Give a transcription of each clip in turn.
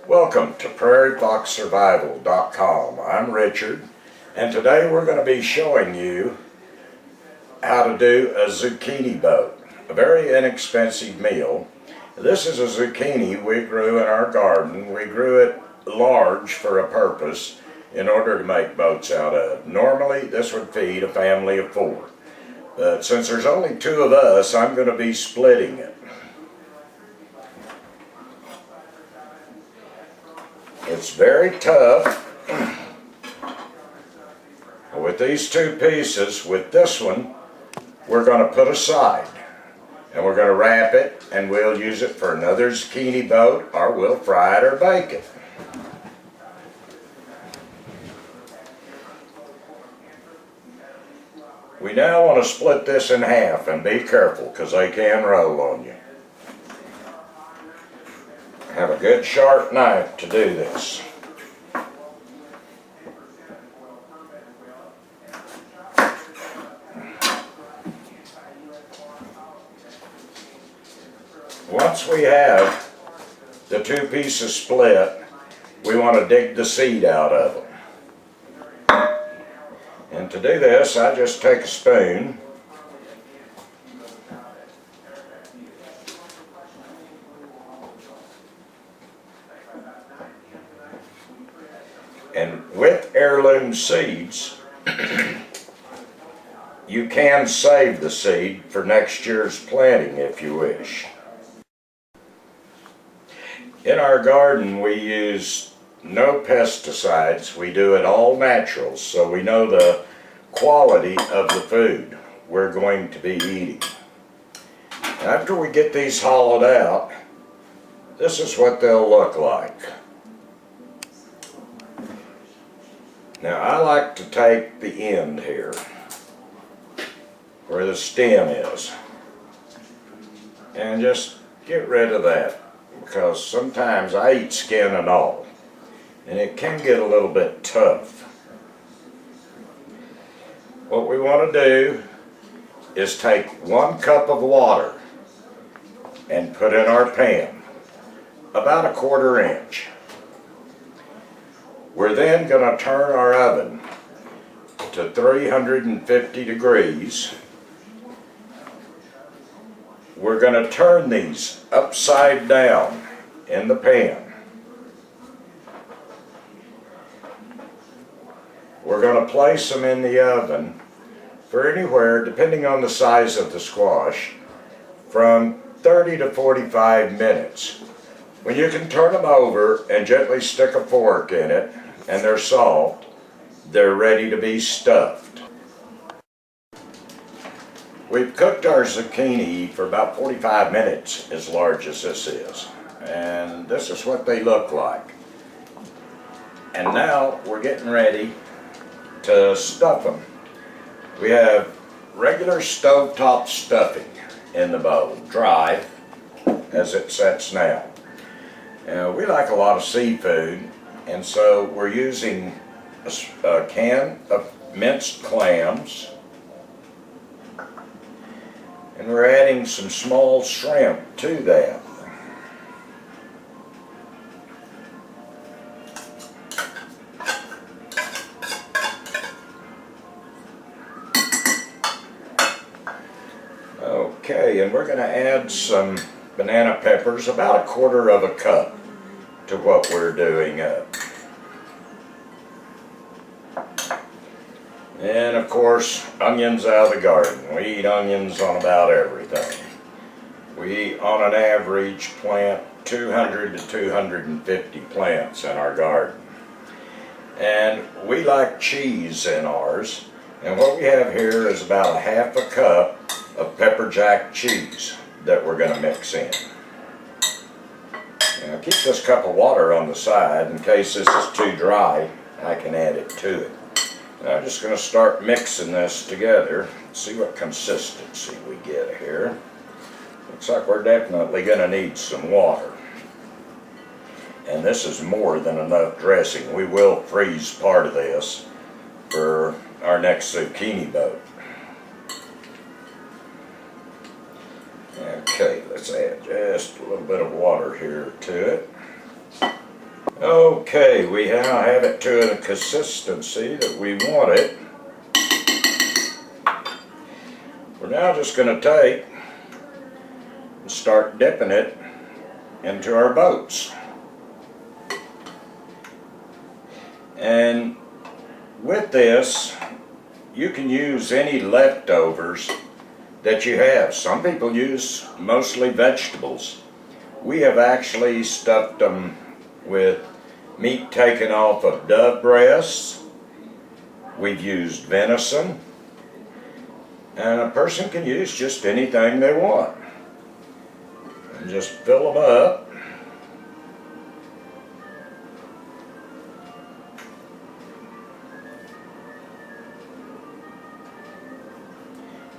Welcome to prairiefoxsurvival.com. I'm Richard, and today we're going to be showing you how to do a zucchini boat, a very inexpensive meal. This is a zucchini we grew in our garden. We grew it large for a purpose in order to make boats out of. Normally this would feed a family of 4, but since there's only 2 of us, I'm going to be splitting it. It's very tough. With these 2 pieces, with this one, we're going to put aside. And we're going to wrap it, and we'll use it for another zucchini boat, or we'll fry it or bake it. We now want to split this in half, and be careful because they can roll on you. Have a good sharp knife to do this. Once we have the 2 pieces split, we want to dig the seed out of them. And to do this, I just take a spoon and with heirloom seeds, you can save the seed for next year's planting if you wish. In our garden we use no pesticides. We do it all natural, so we know the quality of the food we're going to be eating. After we get these hollowed out, this is what they'll look like. Now I like to take the end here, where the stem is, and just get rid of that, because sometimes I eat skin and all, and it can get a little bit tough. What we want to do is take 1 cup of water and put in our pan, about a 1/4 inch. We're then going to turn our oven to 350 degrees. We're going to turn these upside down in the pan. We're going to place them in the oven for anywhere, depending on the size of the squash, from 30 to 45 minutes. When you can turn them over and gently stick a fork in it, and they're soft, they're ready to be stuffed. We've cooked our zucchini for about 45 minutes, as large as this is. And this is what they look like. And now we're getting ready to stuff them. We have regular stovetop stuffing in the bowl, dry, as it sets now. We like a lot of seafood, and so we're using a can of minced clams, and we're adding some small shrimp to that. Okay, and we're going to add some banana peppers, about a 1/4 cup to what we're doing up. And of course, onions out of the garden. We eat onions on about everything. We, on an average, plant 200 to 250 plants in our garden. And we like cheese in ours. And what we have here is about a 1/2 cup of pepper jack cheese that we're going to mix in. Now keep this cup of water on the side in case this is too dry. I can add it to it. Now I'm just going to start mixing this together, see what consistency we get here. Looks like we're definitely going to need some water. And this is more than enough dressing. We will freeze part of this for our next zucchini boat. Okay, let's add just a little bit of water here to it. Okay, we now have it to a consistency that we want it. We're now just going to take and start dipping it into our boats. And with this, you can use any leftovers that you have. Some people use mostly vegetables. We have actually stuffed them with meat taken off of dove breasts. We've used venison. And a person can use just anything they want. And just fill them up.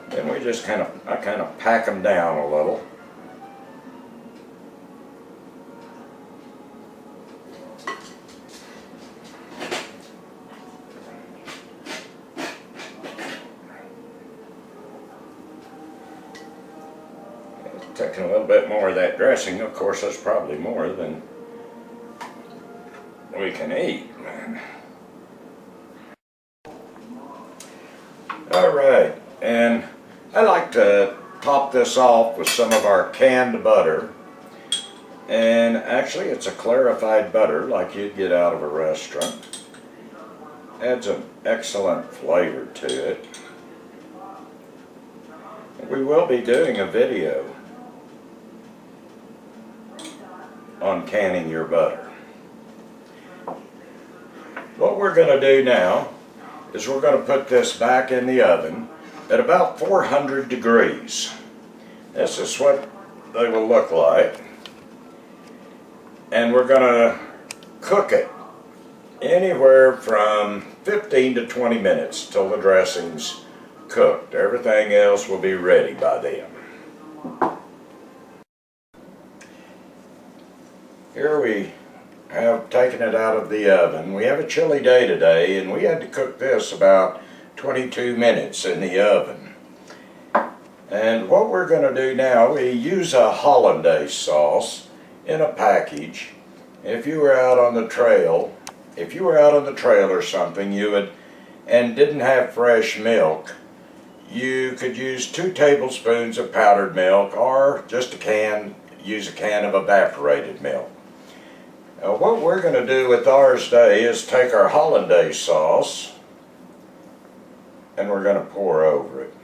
Then we just I kind of pack them down a little. Taking a little bit more of that dressing. Of course, that's probably more than we can eat. All right, and I like to top this off with some of our canned butter. And actually, it's a clarified butter like you'd get out of a restaurant. Adds an excellent flavor to it. We will be doing a video on canning your butter. What we're going to do now is we're going to put this back in the oven at about 400 degrees. This is what they will look like. And we're going to cook it anywhere from 15 to 20 minutes till the dressing's cooked. Everything else will be ready by then. Here we have taken it out of the oven. We have a chilly day today, and we had to cook this about 22 minutes in the oven. And what we're going to do now, we use a hollandaise sauce in a package. If you were out on the trail, or something, and didn't have fresh milk, you could use 2 tablespoons of powdered milk, or just use a can of evaporated milk. Now, what we're going to do with ours today is take our hollandaise sauce and we're going to pour over it.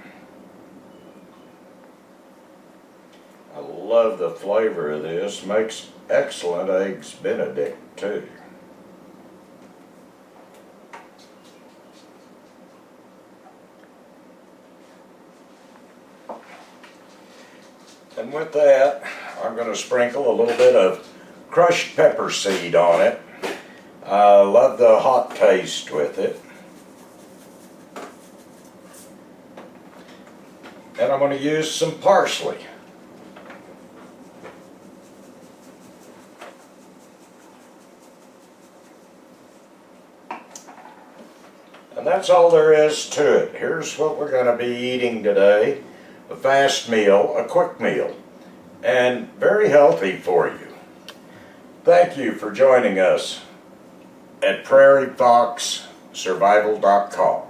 I love the flavor of this. Makes excellent eggs Benedict too. And with that, I'm going to sprinkle a little bit of crushed pepper seed on it. I love the hot taste with it. And I'm going to use some parsley. And that's all there is to it. Here's what we're going to be eating today. A fast meal, a quick meal, and very healthy for you. Thank you for joining us at PrairieFoxSurvival.com.